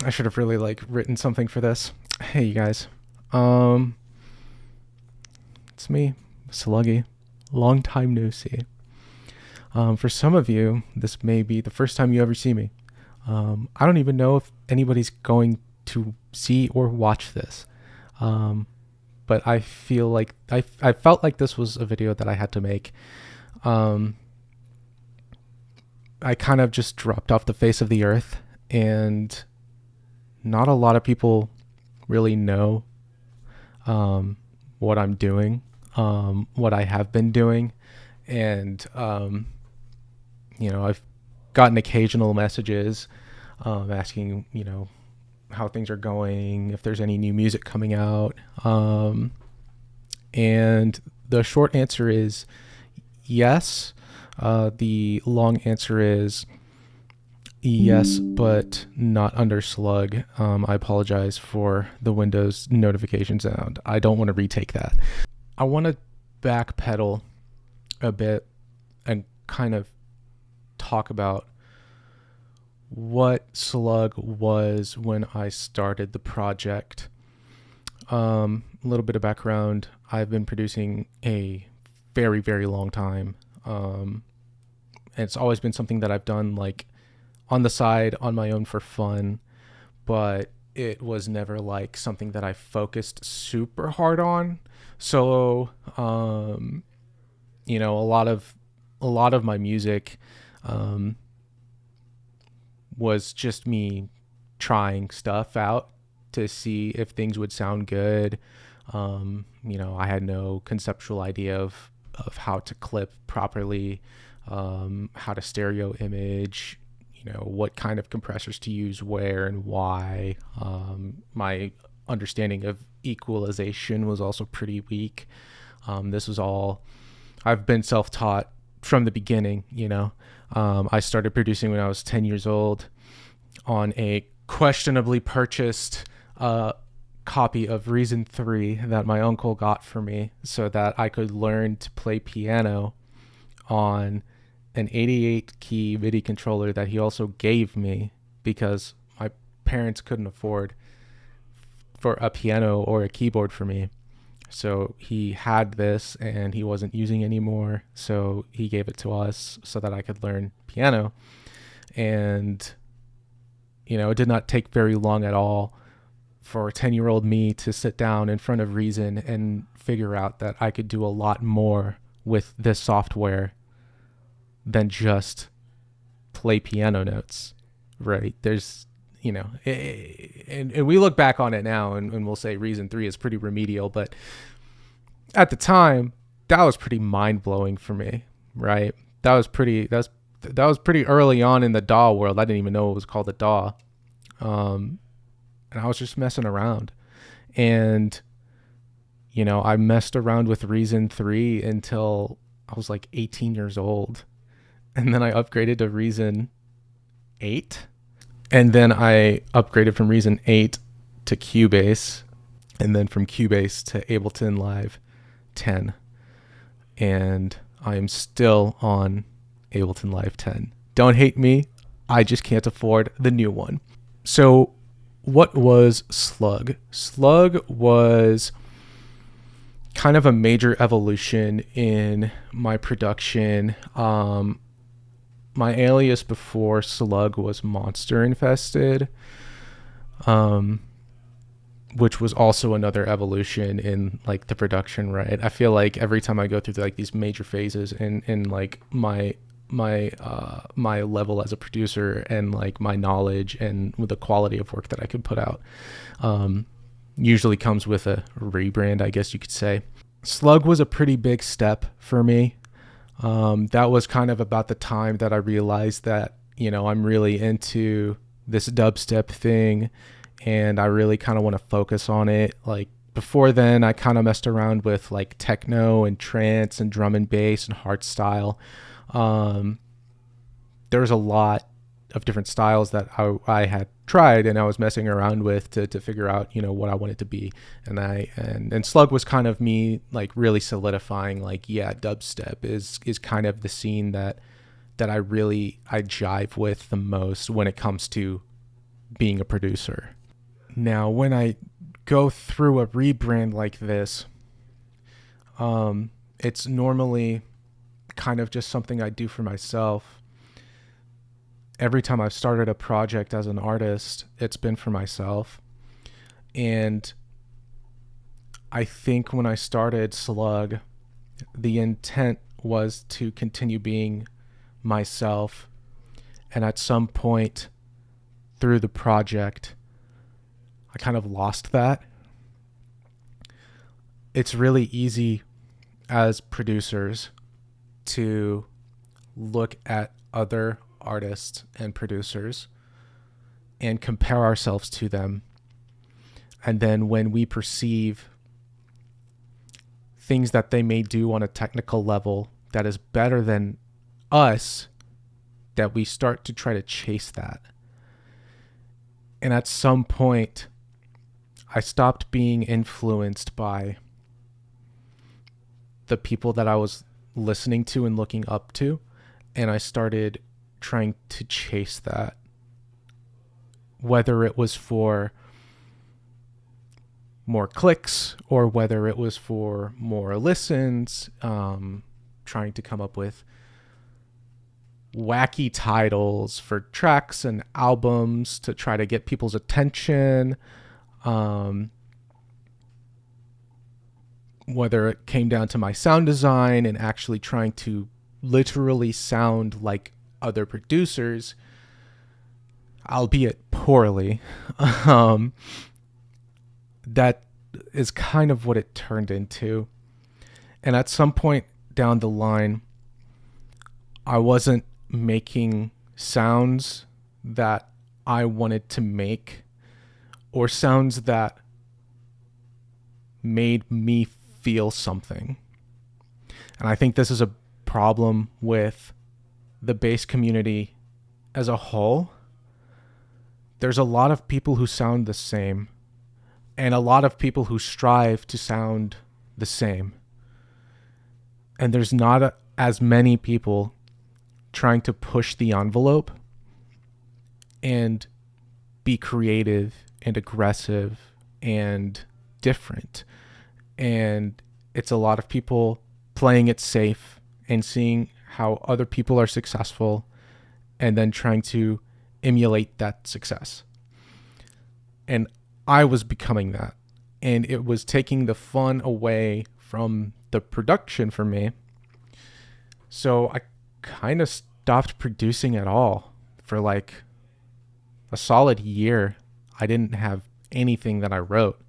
I should have really like written something for this. Hey, you guys. Um, it's me, Sluggy. Long time no see. For some of you, this may be the first time you ever see me. I don't even know if anybody's going to see or watch this. Um, but I feel like I felt like this was a video that I had to make. Um, I kind of just dropped off the face of the earth, and not a lot of people really know what I'm doing, what I have been doing, and I've gotten occasional messages asking, how things are going, if there's any new music coming out, and the short answer is yes. The long answer is yes, but not under Slug. I apologize for the Windows notification sound. I don't want to retake that. I want to backpedal a bit and kind of talk about what Slug was when I started the project. A little bit of background. I've been producing a very, very long time. And it's always been something that I've done like on the side on my own for fun, but it was never like something that I focused super hard on. So, a lot of my music was just me trying stuff out to see if things would sound good. I had no conceptual idea of how to clip properly, how to stereo image, what kind of compressors to use where and why. My understanding of equalization was also pretty weak. This was all, I've been self-taught from the beginning. I started producing when I was 10 years old on a questionably purchased copy of Reason 3 that my uncle got for me so that I could learn to play piano on an 88 key MIDI controller that he also gave me because my parents couldn't afford for a piano or a keyboard for me. So he had this and he wasn't using anymore. So he gave it to us so that I could learn piano. And, it did not take very long at all for 10-year-old me to sit down in front of Reason and figure out that I could do a lot more with this software than just play piano notes, right? There's, and we look back on it now and we'll say Reason 3 is pretty remedial, but at the time, that was pretty mind-blowing for me, right? That was pretty early on in the DAW world. I didn't even know it was called a DAW. And I was just messing around. And, I messed around with Reason 3 until I was like 18 years old. And then I upgraded to Reason 8. And then I upgraded from Reason 8 to Cubase. And then from Cubase to Ableton Live 10. And I am still on Ableton Live 10. Don't hate me. I just can't afford the new one. So what was Slug? Slug was kind of a major evolution in my production. My alias before Slug was Monster Infested, which was also another evolution in like the production, right? I feel like every time I go through like these major phases in like my level as a producer and like my knowledge and with the quality of work that I could put out, usually comes with a rebrand, I guess you could say. Slug was a pretty big step for me. That was kind of about the time that I realized that, I'm really into this dubstep thing and I really kind of want to focus on it. Like before then, I kind of messed around with like techno and trance and drum and bass and hardstyle. There was a lot of different styles that I had tried and I was messing around with to figure out, what I wanted to be. And Slug was kind of me like really solidifying like, yeah, dubstep is kind of the scene that I jive with the most when it comes to being a producer. Now, when I go through a rebrand like this, it's normally kind of just something I do for myself. Every time I've started a project as an artist, it's been for myself. And I think when I started Slug, the intent was to continue being myself. And at some point through the project, I kind of lost that. It's really easy as producers to look at other artists and producers and compare ourselves to them. And then when we perceive things that they may do on a technical level that is better than us, that we start to try to chase that. And at some point, I stopped being influenced by the people that I was listening to and looking up to, and I started trying to chase that. Whether it was for more clicks or whether it was for more listens, trying to come up with wacky titles for tracks and albums to try to get people's attention. Whether it came down to my sound design and actually trying to literally sound like other producers, albeit poorly, that is kind of what it turned into. And at some point down the line, I wasn't making sounds that I wanted to make or sounds that made me feel something. And I think this is a problem with the bass community as a whole. There's a lot of people who sound the same and a lot of people who strive to sound the same. And there's not as many people trying to push the envelope and be creative and aggressive and different. And it's a lot of people playing it safe and seeing how other people are successful and then trying to emulate that success. And I was becoming that. And it was taking the fun away from the production for me. So I kind of stopped producing at all for like a solid year. I didn't have anything that I wrote.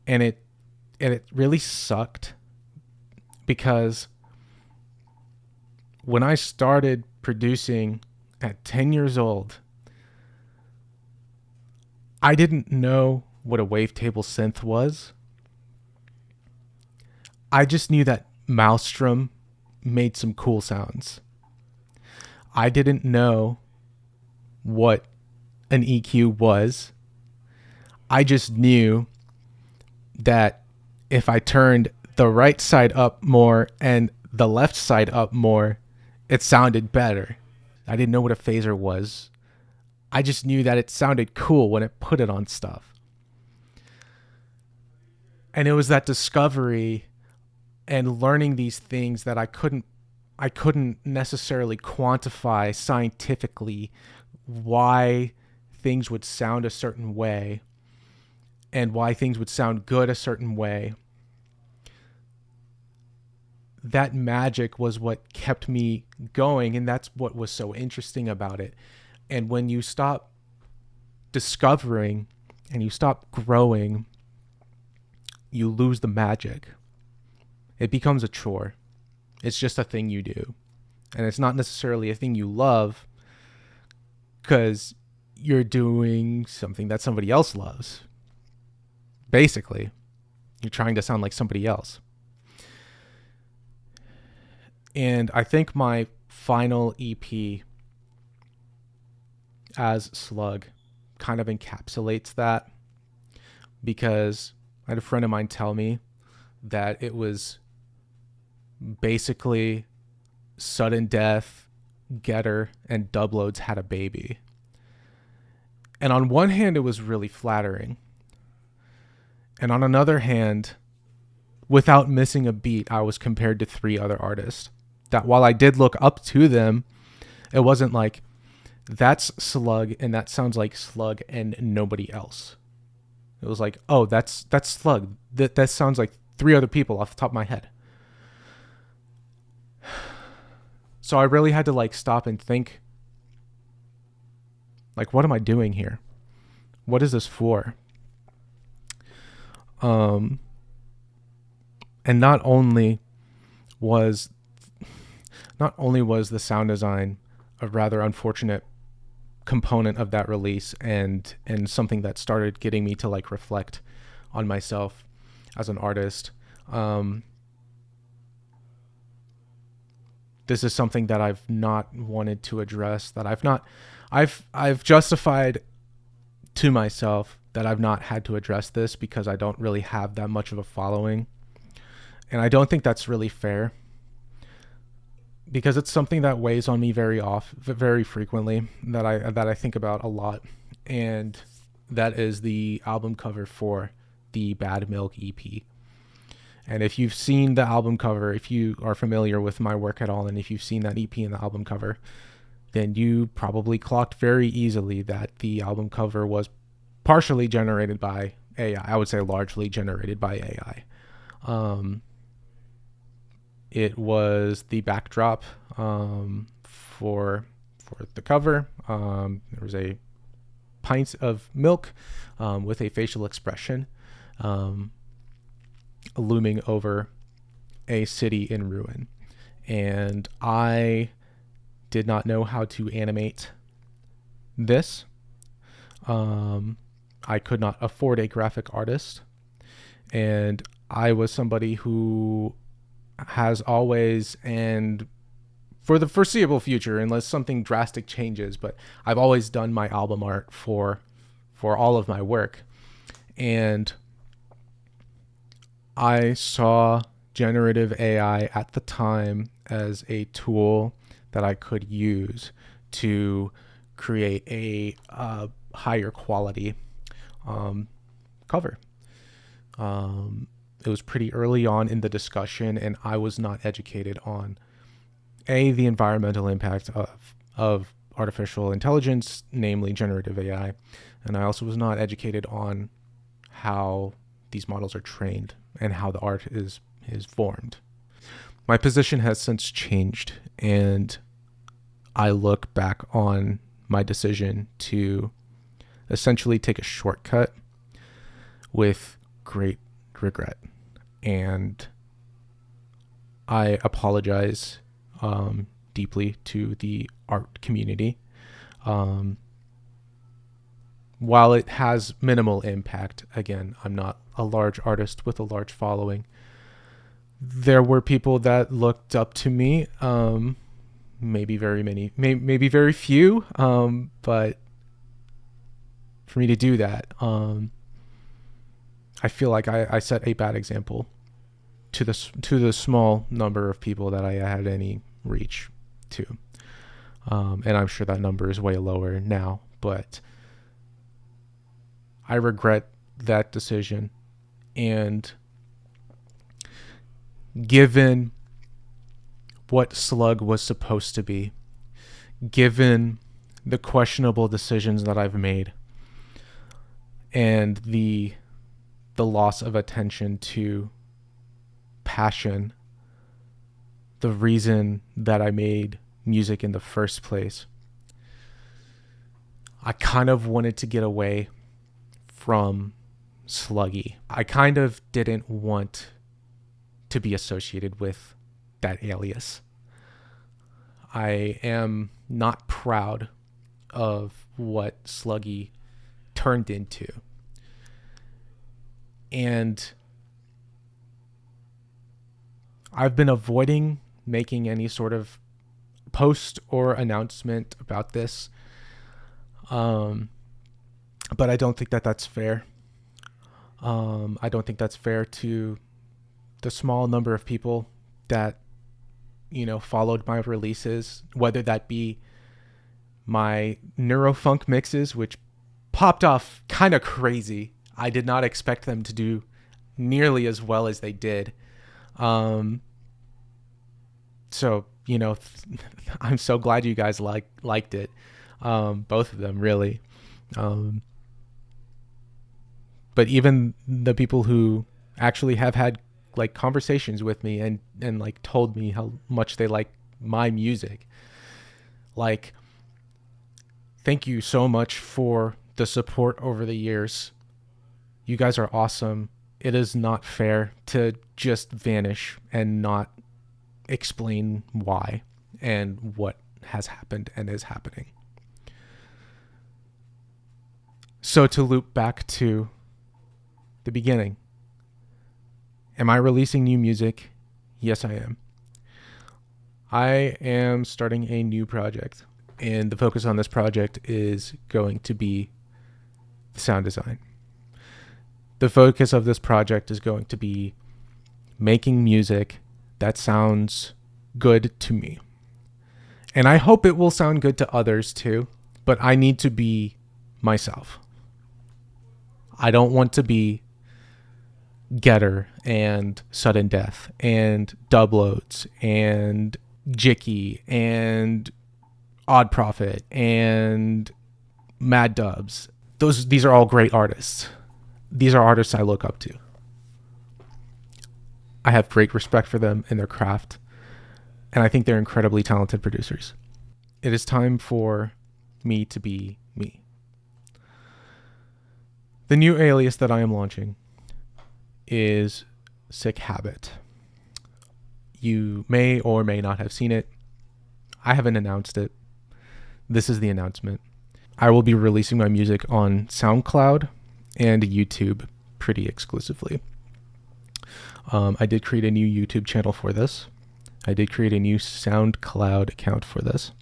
And it really sucked because when I started producing at 10 years old, I didn't know what a wavetable synth was. I just knew that Maelstrom made some cool sounds. I didn't know what an EQ was. I just knew that if I turned the right side up more and the left side up more, it sounded better. I didn't know what a phaser was. I just knew that it sounded cool when it put it on stuff. And it was that discovery and learning these things that I couldn't necessarily quantify scientifically why things would sound a certain way and why things would sound good a certain way. That magic was what kept me going, and that's what was so interesting about it. And when you stop discovering and you stop growing, you lose the magic. It becomes a chore. It's just a thing you do. And it's not necessarily a thing you love because you're doing something that somebody else loves. Basically, you're trying to sound like somebody else. And I think my final EP as Slug kind of encapsulates that, because I had a friend of mine tell me that it was basically Sudden Death, Getter, and Dubloads had a baby. And on one hand, it was really flattering. And on another hand, without missing a beat, I was compared to 3 other artists that, while I did look up to them, it wasn't like, that's Slug and that sounds like Slug and nobody else. It was like, oh, that's Slug. That sounds like 3 other people off the top of my head. So I really had to like stop and think, like, what am I doing here? What is this for? And not only was the sound design a rather unfortunate component of that release and something that started getting me to like reflect on myself as an artist. This is something that I've not wanted to address, that I've justified to myself that I've not had to address this because I don't really have that much of a following. And I don't think that's really fair, because it's something that weighs on me very frequently, that I think about a lot. And that is the album cover for the Bad Milk EP. And if you've seen the album cover, if you are familiar with my work at all, and if you've seen that EP and the album cover, then you probably clocked very easily that the album cover was partially generated by AI. I would say largely generated by AI. It was the backdrop for the cover. There was a pint of milk with a facial expression looming over a city in ruin. And I did not know how to animate this. I could not afford a graphic artist. And I was somebody who has always, and for the foreseeable future, unless something drastic changes, but I've always done my album art for all of my work. And I saw generative AI at the time as a tool that I could use to create a higher quality cover. It was pretty early on in the discussion, and I was not educated on the environmental impact of artificial intelligence, namely generative AI. And I also was not educated on how these models are trained and how the art is formed. My position has since changed, and I look back on my decision to essentially take a shortcut with great regret. And I apologize deeply to the art community. While it has minimal impact, again, I'm not a large artist with a large following. There were people that looked up to me, maybe maybe very few, but for me to do that, I feel like I set a bad example to the small number of people that I had any reach to. And I'm sure that number is way lower now, but I regret that decision. And given what Slug was supposed to be, given the questionable decisions that I've made, and the loss of attention to passion, the reason that I made music in the first place, I kind of wanted to get away from Sluggy. I kind of didn't want to be associated with that alias. I am not proud of what Sluggy turned into. And I've been avoiding making any sort of post or announcement about this. But I don't think that that's fair. I don't think that's fair to the small number of people that, followed my releases, whether that be my neurofunk mixes, which popped off kind of crazy. I did not expect them to do nearly as well as they did. So, I'm so glad you guys liked it. Both of them, really. But even the people who actually have had like conversations with me and like told me how much they like my music, like, thank you so much for the support over the years. You guys are awesome. It is not fair to just vanish and not explain why and what has happened and is happening. So to loop back to the beginning, am I releasing new music? Yes, I am. I am starting a new project, and the focus on this project is going to be sound design. The focus of this project is going to be making music that sounds good to me. And I hope it will sound good to others too, but I need to be myself. I don't want to be Getter and Sudden Death and Dubloads and Jicky and Odd Prophet and Mad Dubs. These are all great artists. These are artists I look up to. I have great respect for them and their craft, and I think they're incredibly talented producers. It is time for me to be me. The new alias that I am launching is Sick Habit. You may or may not have seen it. I haven't announced it. This is the announcement. I will be releasing my music on SoundCloud and YouTube pretty exclusively. I did create a new YouTube channel for this. I did create a new SoundCloud account for this.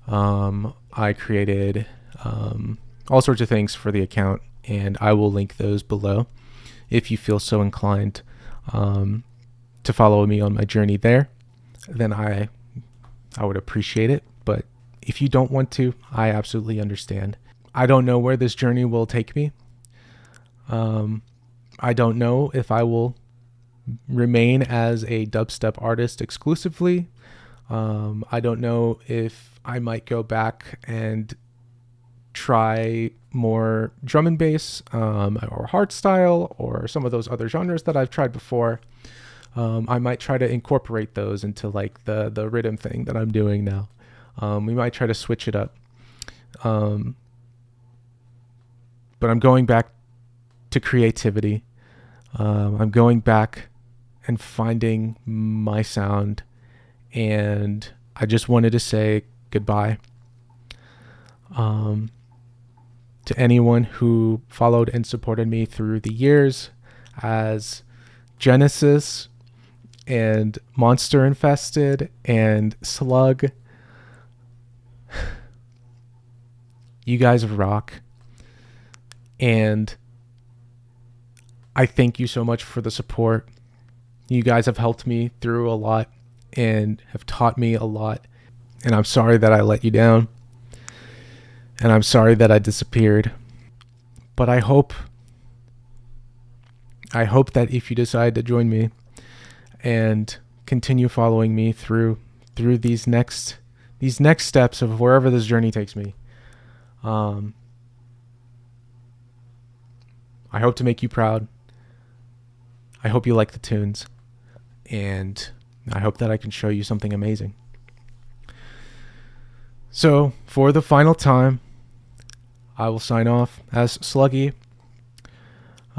I created all sorts of things for the account, and I will link those below if you feel so inclined to follow me on my journey there. Then I would appreciate it. But if you don't want to, I absolutely understand. I don't know where this journey will take me. I don't know if I will remain as a dubstep artist exclusively. I don't know if I might go back and try more drum and bass or hardstyle or some of those other genres that I've tried before. I might try to incorporate those into like the rhythm thing that I'm doing now. We might try to switch it up. But I'm going back to creativity. I'm going back and finding my sound, and I just wanted to say goodbye to anyone who followed and supported me through the years as Genesis and Monster Infested and Slug. You guys rock. And I thank you so much for the support. You guys have helped me through a lot and have taught me a lot. And I'm sorry that I let you down. And I'm sorry that I disappeared. But I hope that if you decide to join me and continue following me through these next steps of wherever this journey takes me, I hope to make you proud. I hope you like the tunes, and I hope that I can show you something amazing. So, for the final time, I will sign off as Sluggy.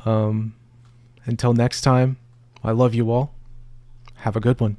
Until next time, I love you all. Have a good one.